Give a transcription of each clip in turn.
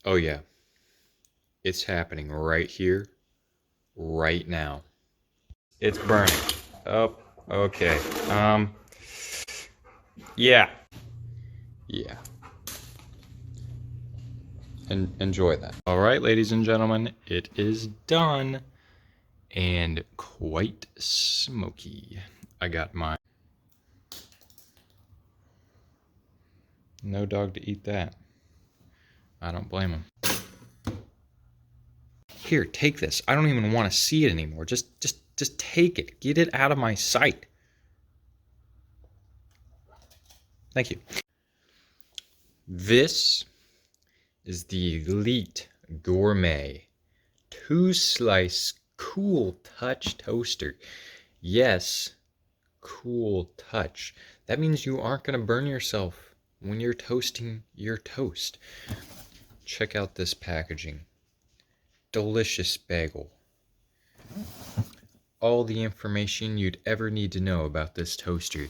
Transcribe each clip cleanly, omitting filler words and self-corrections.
Oh yeah, it's happening right here, right now. It's burning. Oh, okay. Yeah. Yeah. And enjoy that. All right, ladies and gentlemen, it is done and quite smoky. I got my no dog to eat that. I don't blame him. Here, take this. I don't even want to see it anymore. Just take it. Get it out of my sight. Thank you. This is the Elite Gourmet 2-slice cool touch toaster. Yes, cool touch. That means you aren't going to burn yourself when you're toasting your toast. Check out this packaging. Delicious bagel. All the information you'd ever need to know about this toaster.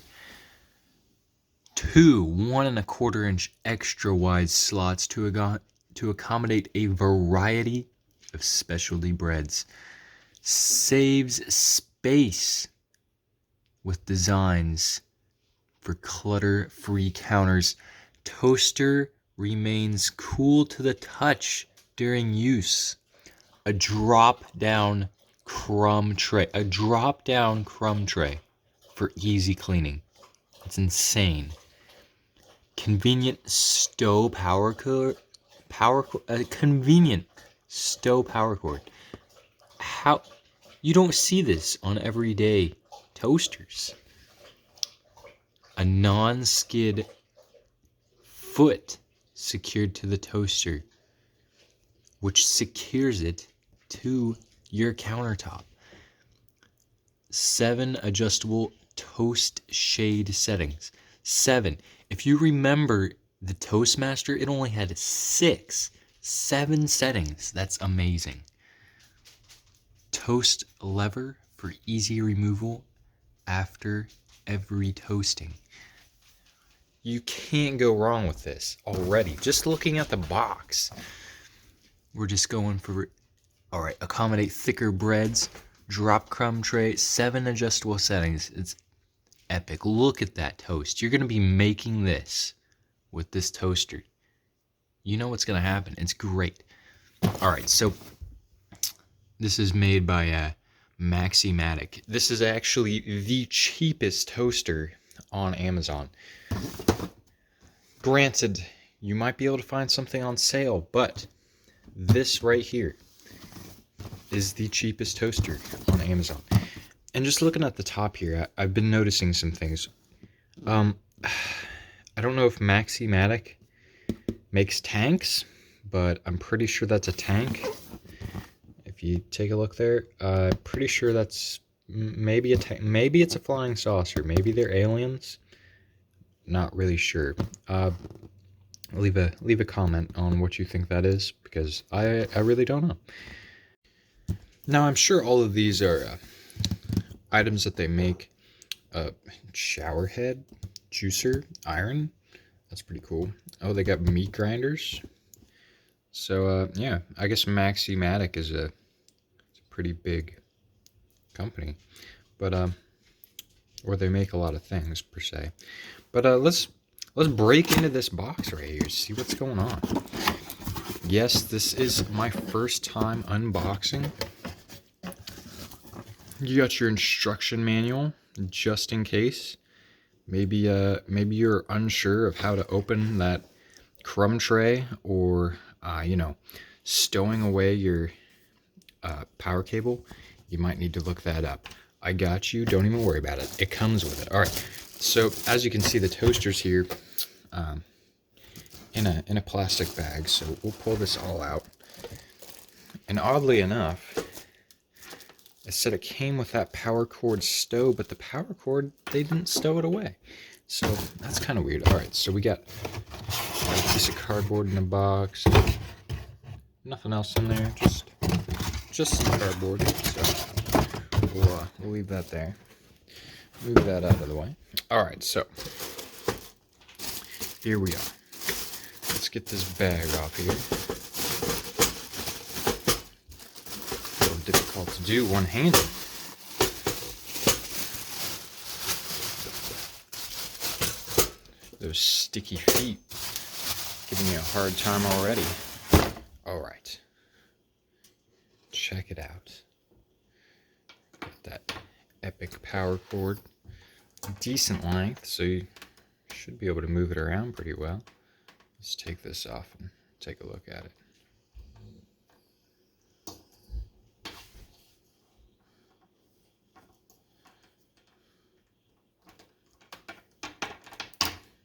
2 1¼ inch extra wide slots to accommodate a variety of specialty breads. Saves space with designs for clutter-free counters. Toaster remains cool to the touch during use. A drop-down crumb tray. A drop-down crumb tray for easy cleaning. It's insane. Convenient stow power cord. Convenient stow power cord. How you don't see this on everyday toasters. A non-skid foot secured to the toaster, which secures it to your countertop. 7 adjustable toast shade settings. 7. If you remember the Toastmaster, it only had 7 settings. That's amazing. Toast lever for easy removal after every toasting. You can't go wrong with this already. Just looking at the box. We're just going for, all right, accommodate thicker breads, drop crumb tray, 7 adjustable settings. It's epic. Look at that toast. You're going to be making this with this toaster. You know what's going to happen. It's great. All right, so this is made by Maximatic. This is actually the cheapest toaster on Amazon. Granted, you might be able to find something on sale, but this right here is the cheapest toaster on Amazon. And just looking at the top here, I've been noticing some things. I don't know if Maximatic makes tanks, but I'm pretty sure that's a tank. If you take a look there, pretty sure that's maybe a tank. Maybe it's a flying saucer. Maybe they're aliens. Not really sure. Leave a comment on what you think that is, because I really don't know. Now, I'm sure all of these are items that they make. Shower head, juicer, iron. That's pretty cool. Oh, they got meat grinders. So yeah, I guess Maximatic is a pretty big company, but or they make a lot of things per se. But let's break into this box right here, see what's going on. Yes, this is my first time unboxing. You got your instruction manual just in case. Maybe you're unsure of how to open that crumb tray, or stowing away your power cable. You might need to look that up. I got you. Don't even worry about it. It comes with it. All right. So as you can see, the toaster's here in a plastic bag. So we'll pull this all out. And oddly enough, I said it came with that power cord stow, but the power cord, they didn't stow it away. So that's kind of weird. All right, so we got a piece of cardboard in a box. Nothing else in there, just some cardboard. So we'll leave that there. Move that out of the way. All right, so here we are. Let's get this bag off here. do one-handed. Those sticky feet giving me a hard time already. All right, check it out. Got that epic power cord, decent length, so you should be able to move it around pretty well. Let's take this off and take a look at it.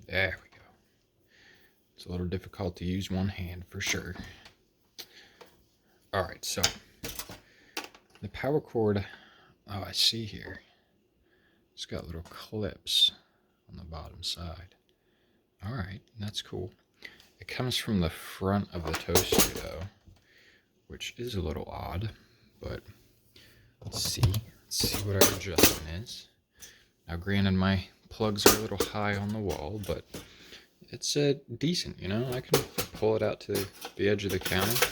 There we go. It's a little difficult to use one hand for sure. All right, so the power cord, oh, I see here. It's got little clips on the bottom side. All right, that's cool. It comes from the front of the toaster though, which is a little odd, but let's see what our adjustment is. Now granted, my plugs are a little high on the wall, but it's decent, you know. I can pull it out to the edge of the counter.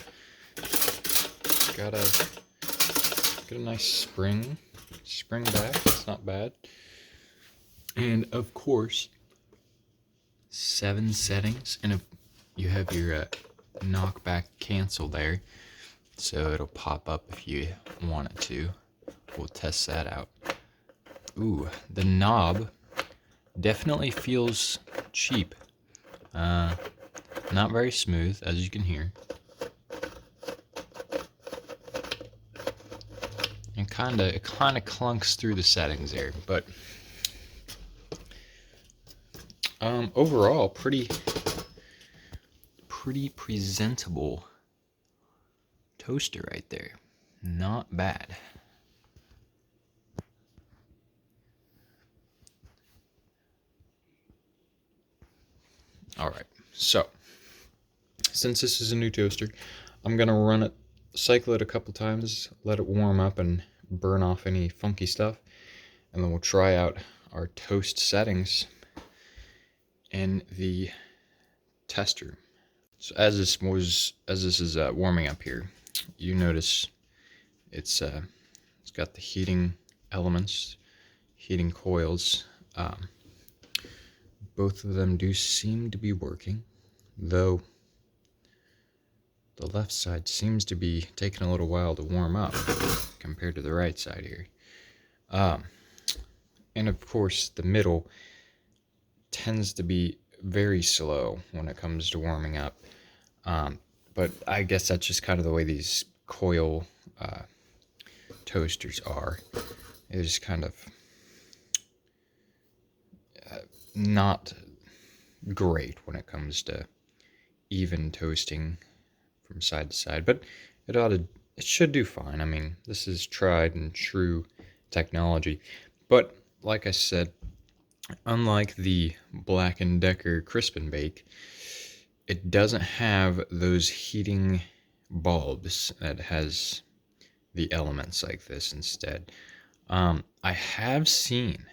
Got a nice spring back. It's not bad. And of course, 7 settings, and if you have your knockback cancel there, so it'll pop up if you want it to. We'll test that out. Ooh, the knob definitely feels cheap. Not very smooth, as you can hear. And it kinda clunks through the settings there, but overall pretty presentable toaster right there. Not bad. All right, so since this is a new toaster, I'm gonna cycle it a couple times, let it warm up and burn off any funky stuff, and then we'll try out our toast settings in the tester. So as this is warming up here, you notice it's got the heating elements, heating coils. Both of them do seem to be working, though the left side seems to be taking a little while to warm up compared to the right side here. And of course, the middle tends to be very slow when it comes to warming up. But I guess that's just kind of the way these coil toasters are. They're just kind of not great when it comes to even toasting from side to side, but it should do fine. I mean, this is tried and true technology, but like I said, unlike the Black & Decker Crisp and Bake, it doesn't have those heating bulbs that has the elements like this instead. I have seen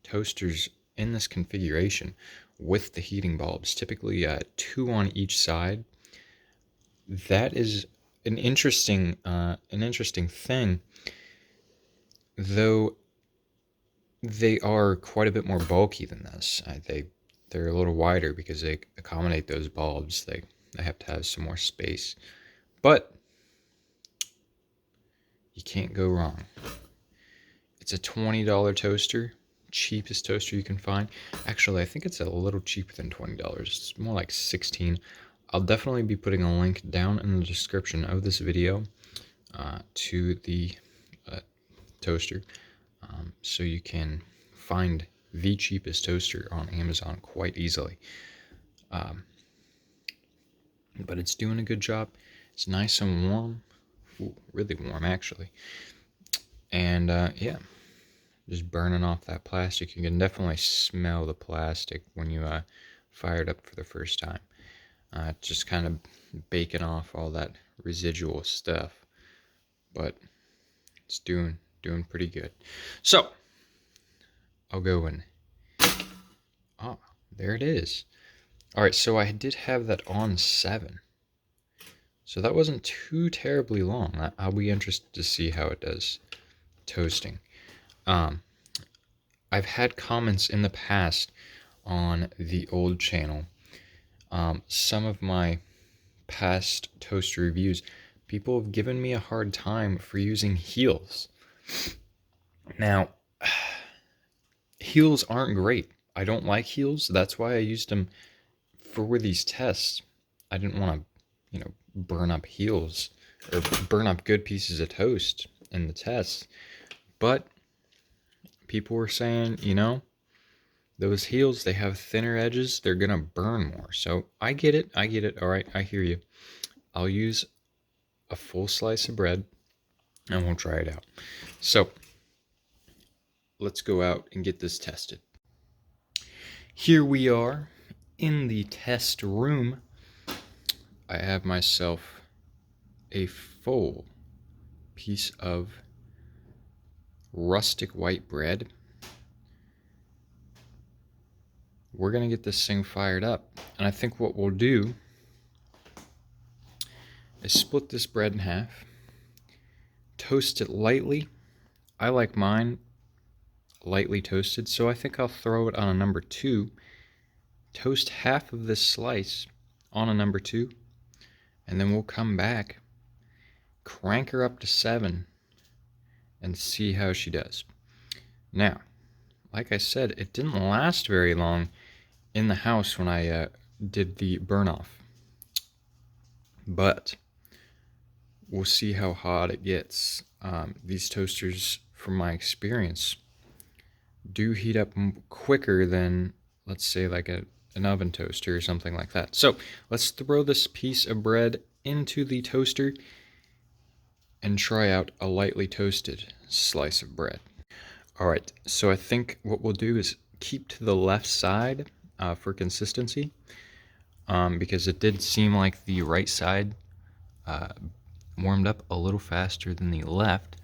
toasters in this configuration with the heating bulbs, typically 2 on each side. That is an interesting thing, though they are quite a bit more bulky than this. They're a little wider because they accommodate those bulbs. They have to have some more space, but you can't go wrong. It's a $20 toaster, cheapest toaster you can find. Actually, I think it's a little cheaper than $20. It's more like $16. I'll definitely be putting a link down in the description of this video to the toaster, so you can find the cheapest toaster on Amazon quite easily. But it's doing a good job. It's nice and warm. Ooh, really warm actually. And yeah, just burning off that plastic. You can definitely smell the plastic when you fire it up for the first time. Just kind of baking off all that residual stuff, but it's doing pretty good. So I'll go and there it is. All right, so I did have that on 7, So that wasn't too terribly long. I'll be interested to see how it does toasting. I've had comments in the past on the old channel. Some of my past toaster reviews, people have given me a hard time for using heels. Now, heels aren't great. I don't like heels. That's why I used them for these tests. I didn't want to, burn up heels or burn up good pieces of toast in the tests. But people were saying, those heels, they have thinner edges. They're going to burn more. So I get it. All right, I hear you. I'll use a full slice of bread and we'll try it out. So let's go out and get this tested. Here we are in the test room. I have myself a full piece of rustic white bread. We're going to get this thing fired up. And I think what we'll do is split this bread in half, toast it lightly. I like mine lightly toasted, so I think I'll throw it on a number 2. Toast half of this slice on a number 2, and then we'll come back, crank her up to 7, and see how she does. Now, like I said, it didn't last very long in the house when I did the burn off, but we'll see how hot it gets. These toasters, from my experience, do heat up quicker than, let's say, like an oven toaster or something like that. So let's throw this piece of bread into the toaster and try out a lightly toasted slice of bread. All right, so I think what we'll do is keep to the left side for consistency, because it did seem like the right side warmed up a little faster than the left.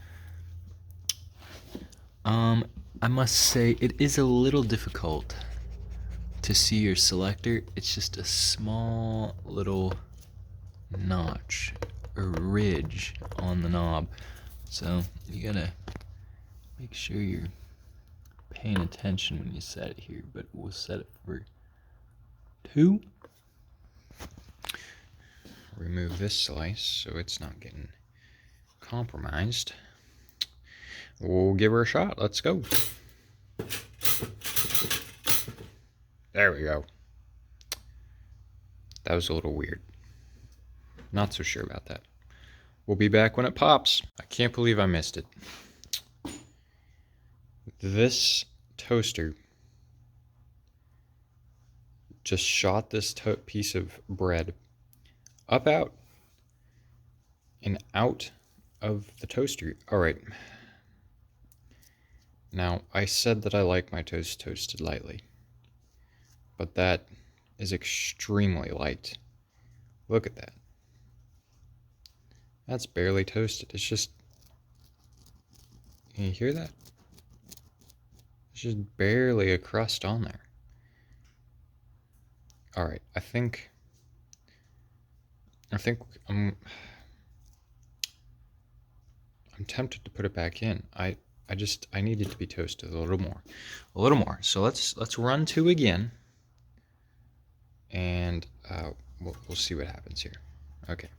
I must say it is a little difficult to see your selector. It's just a small little notch or ridge on the knob, so you gotta make sure you're paying attention when you set it here. But we'll set it for 2. Remove this slice so it's not getting compromised. We'll give her a shot. Let's go. There we go. That was a little weird. Not so sure about that. We'll be back when it pops. I can't believe I missed it. This toaster just shot this piece of bread up, out, and out of the toaster. All right. Now, I said that I like my toast toasted lightly, but that is extremely light. Look at that. That's barely toasted. It's just, can you hear that? It's just barely a crust on there. All right, I think I'm tempted to put it back in. I need it to be toasted a little more. So let's run 2 again, and we'll see what happens here. Okay.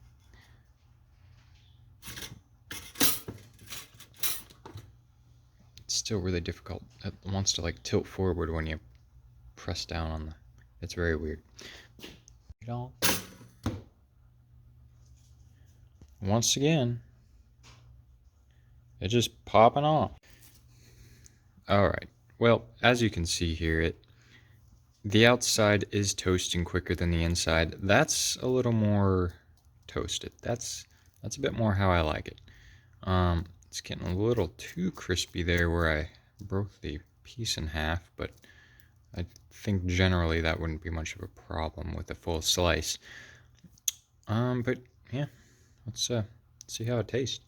It's still really difficult. It wants to like tilt forward when you press down on the. It's very weird. Once again, it's just popping off. All right. Well, as you can see here, the outside is toasting quicker than the inside. That's a little more toasted. That's a bit more how I like it. It's getting a little too crispy there where I broke the piece in half, but I think generally that wouldn't be much of a problem with a full slice. But yeah, let's see how it tastes.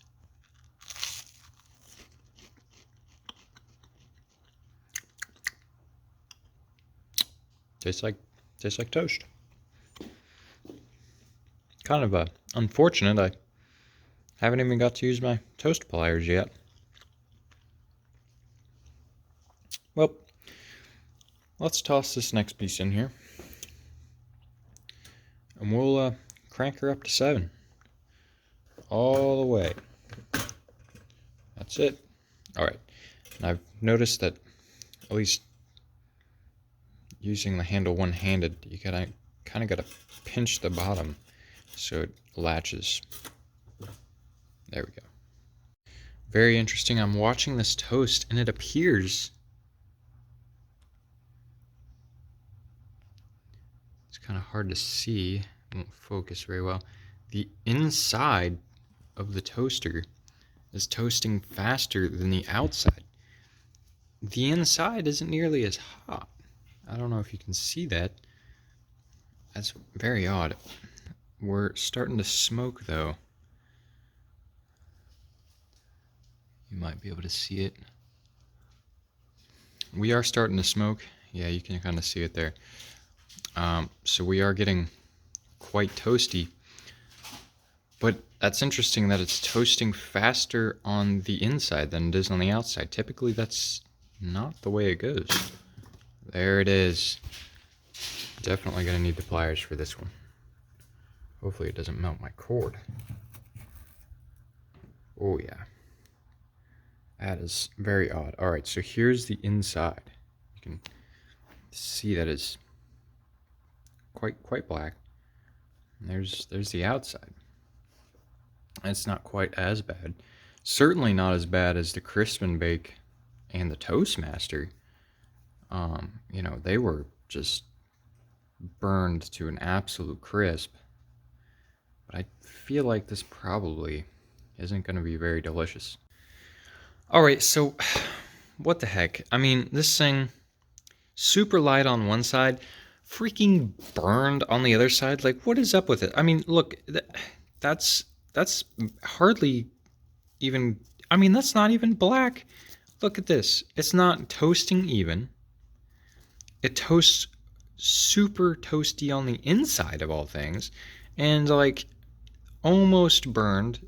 Tastes like toast. kind of unfortunate. I haven't even got to use my toast pliers yet. Well, let's toss this next piece in here. And we'll crank her up to 7. All the way. That's it. Alright. And I've noticed that, at least using the handle one-handed, you kind of got to pinch the bottom so it latches. There we go. Very interesting. I'm watching this toast, and it appears... It's kind of hard to see. It won't focus very well. The inside of the toaster is toasting faster than the outside. The inside isn't nearly as hot. I don't know if you can see that. That's very odd. We're starting to smoke, though. You might be able to see it. We are starting to smoke. Yeah, you can kind of see it there. So we are getting quite toasty. But that's interesting that it's toasting faster on the inside than it is on the outside. Typically, that's not the way it goes. There it is. Definitely going to need the pliers for this one. Hopefully it doesn't melt my cord. Oh yeah. That is very odd. Alright, so here's the inside. You can see that it's quite black. And there's the outside. It's not quite as bad. Certainly not as bad as the Crisp and Bake and the Toastmaster. You know, they were just burned to an absolute crisp. But I feel like this probably isn't going to be very delicious. Alright, so what the heck? I mean, this thing, super light on one side, freaking burned on the other side. Like, what is up with it? I mean, look, that's hardly even, I mean, that's not even black. Look at this. It's not toasting even. It toasts super toasty on the inside of all things, and like almost burned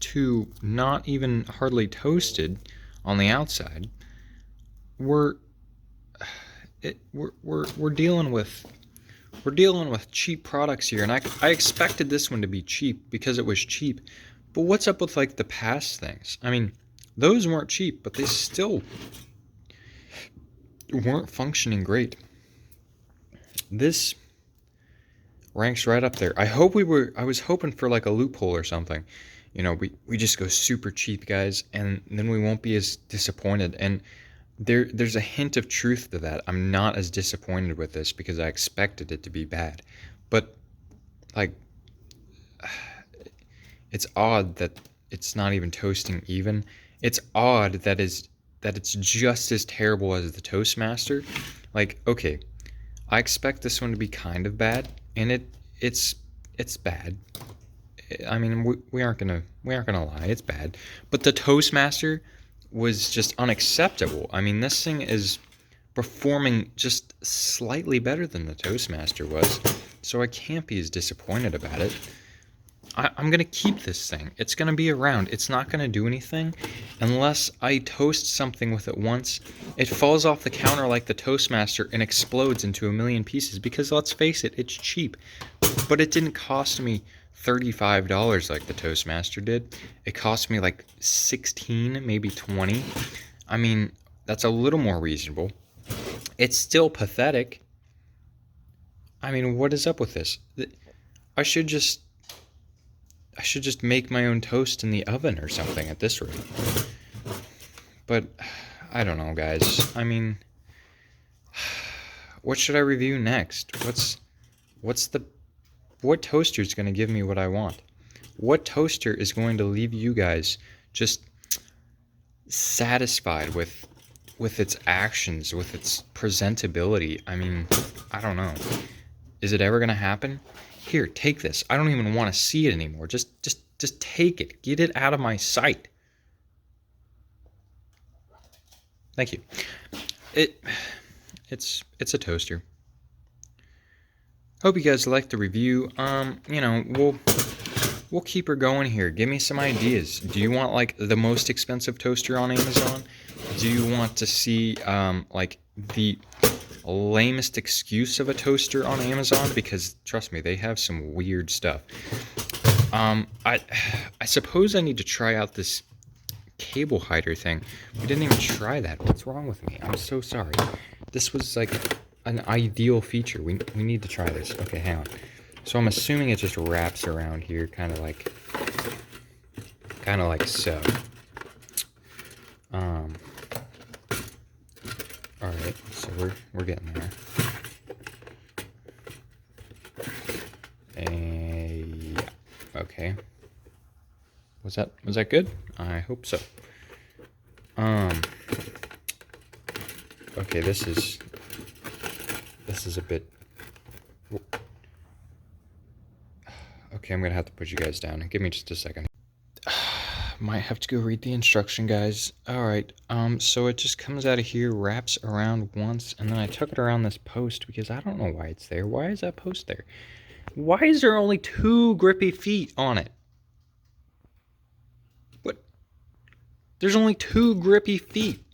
to not even hardly toasted on the outside. We're dealing with cheap products here, and I expected this one to be cheap because it was cheap. But what's up with like the past things? I mean, those weren't cheap, but they still weren't functioning great. This ranks right up there. I was hoping for like a loophole or something. You know, we just go super cheap, guys, and then we won't be as disappointed. And there's a hint of truth to that. I'm not as disappointed with this because I expected it to be bad. But like, it's odd that it's not even toasting even. It's odd that it's just as terrible as the Toastmaster. Like, okay, I expect this one to be kind of bad, and it's bad. I mean, we aren't gonna lie, it's bad. But the Toastmaster was just unacceptable. I mean, this thing is performing just slightly better than the Toastmaster was, so I can't be as disappointed about it. I'm gonna keep this thing. It's gonna be around. It's not gonna do anything unless I toast something with it once. It falls off the counter like the Toastmaster and explodes into a million pieces because, let's face it, it's cheap. But it didn't cost me $35 like the Toastmaster did. It cost me like 16, maybe 20. I mean, that's a little more reasonable. It's still pathetic. I mean, what is up with this? I should just make my own toast in the oven or something at this rate. But I don't know, guys. I mean, what should I review next? What toaster is going to give me what I want? What toaster is going to leave you guys just satisfied with its actions, with its presentability? I mean, I don't know. Is it ever going to happen? Here, take this. I don't even want to see it anymore. Just take it. Get it out of my sight. Thank you. It's a toaster. Hope you guys liked the review. You know, we'll keep her going here. Give me some ideas. Do you want like the most expensive toaster on Amazon? Do you want to see like the lamest excuse of a toaster on Amazon? Because trust me, they have some weird stuff. I suppose I need to try out this cable hider thing. We didn't even try that. What's wrong with me? I'm so sorry. This was like an ideal feature. We need to try this. Okay, hang on. So I'm assuming it just wraps around here, kind of like so. All right, so we're getting there. Yeah. Okay. Was that good? I hope so. Okay, this is a bit. Okay, I'm gonna have to put you guys down. Give me just a second. Might have to go read the instruction, guys. Alright, so it just comes out of here, wraps around once, and then I took it around this post because I don't know why it's there. Why is that post there? Why is there only 2 grippy feet on it? What? There's only 2 grippy feet.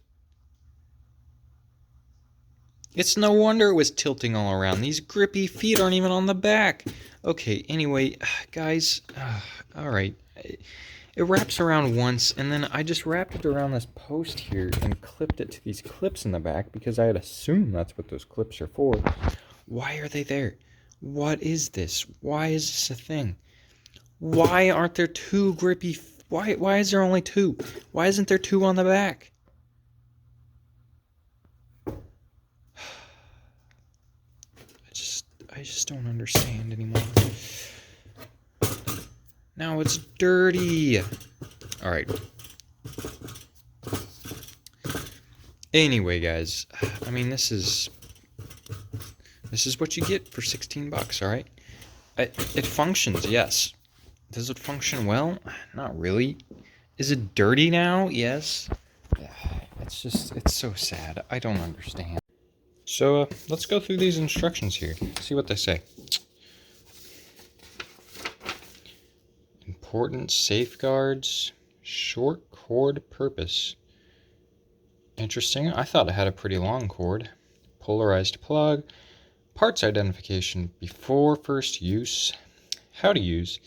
It's no wonder it was tilting all around. These grippy feet aren't even on the back. Okay, anyway, guys, alright. It wraps around once, and then I just wrapped it around this post here and clipped it to these clips in the back because I had assumed that's what those clips are for. Why are they there? What is this? Why is this a thing? Why aren't there 2 grippy... Why is there only 2? Why isn't there 2 on the back? I just don't understand anymore. Now it's dirty. Alright. Anyway, guys, I mean, this is what you get for 16 bucks, alright? It functions, yes. Does it function well? Not really. Is it dirty now? Yes. It's so sad. I don't understand. So, let's go through these instructions here. See what they say. Important safeguards. Short cord purpose. Interesting. I thought it had a pretty long cord. Polarized plug. Parts identification before first use. How to use.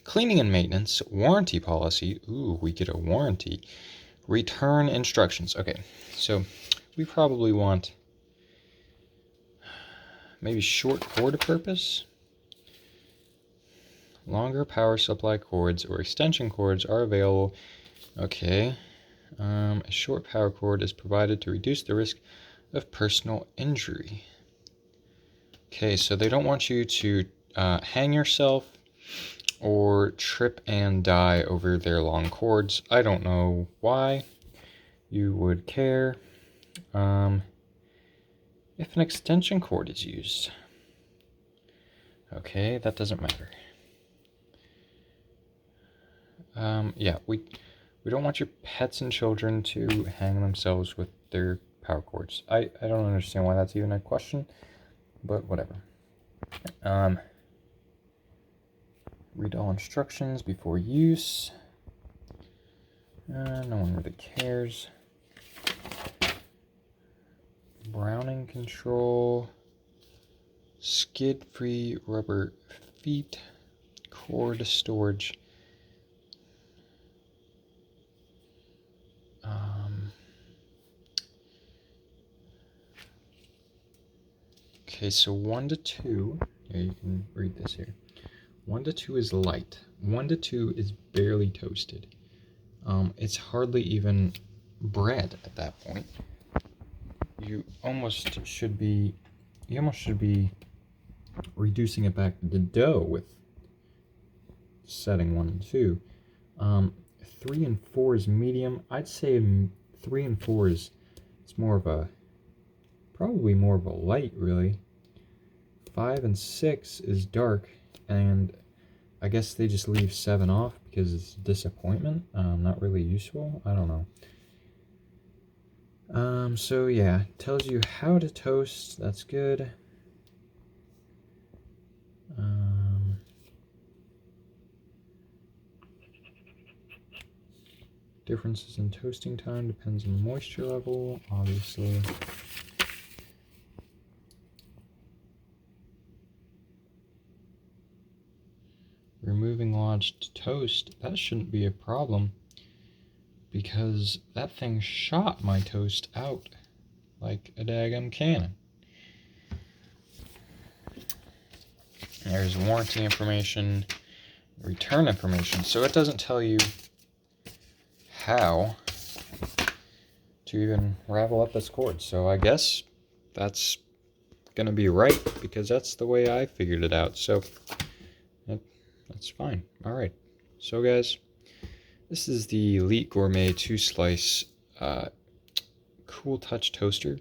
Cleaning and maintenance. Warranty policy. Ooh, we get a warranty. Return instructions. Okay, so we probably want maybe short cord purpose. Longer power supply cords or extension cords are available. Okay. A short power cord is provided to reduce the risk of personal injury. Okay, so they don't want you to hang yourself or trip and die over their long cords. I don't know why you would care. If an extension cord is used. Okay, that doesn't matter. Yeah, we don't want your pets and children to hang themselves with their power cords. I don't understand why that's even a question, but whatever. Read all instructions before use. No one really cares. Browning control. Skid-free rubber feet. Cord storage. Okay, so 1 to 2. Yeah, you can read this here. 1 to 2 is light. 1 to 2 is barely toasted. It's hardly even bread at that point. You almost should be reducing it back to dough with setting 1 and 2. 3 and 4 is medium. I'd say 3 and 4 is probably more of a light, really. 5 and 6 is dark, and I guess they just leave 7 off because it's disappointment. Not really useful. I don't know. So yeah, tells you how to toast. That's good. Differences in toasting time depends on moisture level, obviously. Removing lodged toast, that shouldn't be a problem because that thing shot my toast out like a daggum cannon. There's warranty information, return information, so it doesn't tell you how to even ravel up this cord. So I guess that's gonna be right because that's the way I figured it out. So that's fine. All right. So guys, this is the Elite Gourmet 2-slice Cool Touch toaster.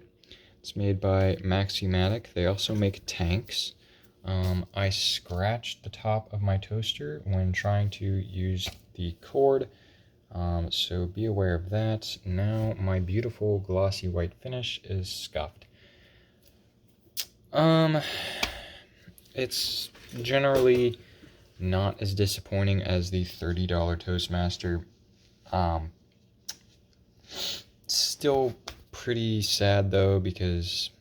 It's made by Maximatic. They also make tanks. I scratched the top of my toaster when trying to use the cord, so be aware of that. Now my beautiful glossy white finish is scuffed. It's generally not as disappointing as the $30 Toastmaster. Still pretty sad though because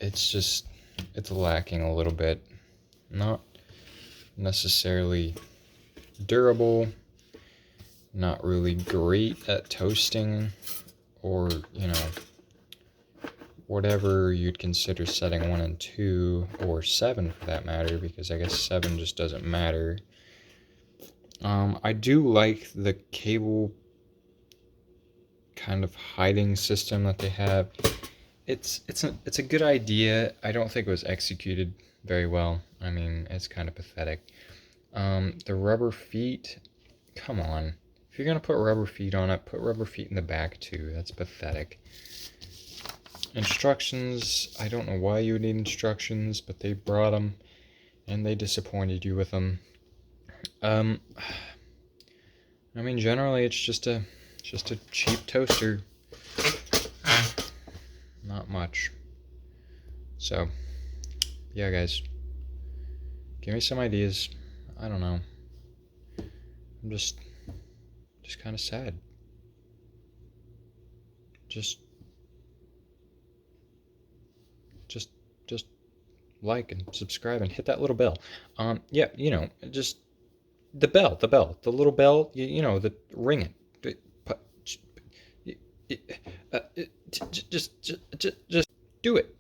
it's lacking a little bit. Not necessarily durable, not really great at toasting, or whatever you'd consider setting 1 and 2, or 7 for that matter, because I guess 7 just doesn't matter. I do like the cable kind of hiding system that they have. It's a good idea. I don't think it was executed very well. I mean, it's kind of pathetic. The rubber feet, come on. If you're gonna put rubber feet on it, put rubber feet in the back too. That's pathetic. Instructions, I don't know why you would need instructions, but they brought them and they disappointed you with them. I mean, generally it's just a cheap toaster. Not much. So, yeah guys, give me some ideas. I don't know. I'm just kind of sad. Just like and subscribe and hit that little bell. Yeah, just the little bell. The ring it. Just do it.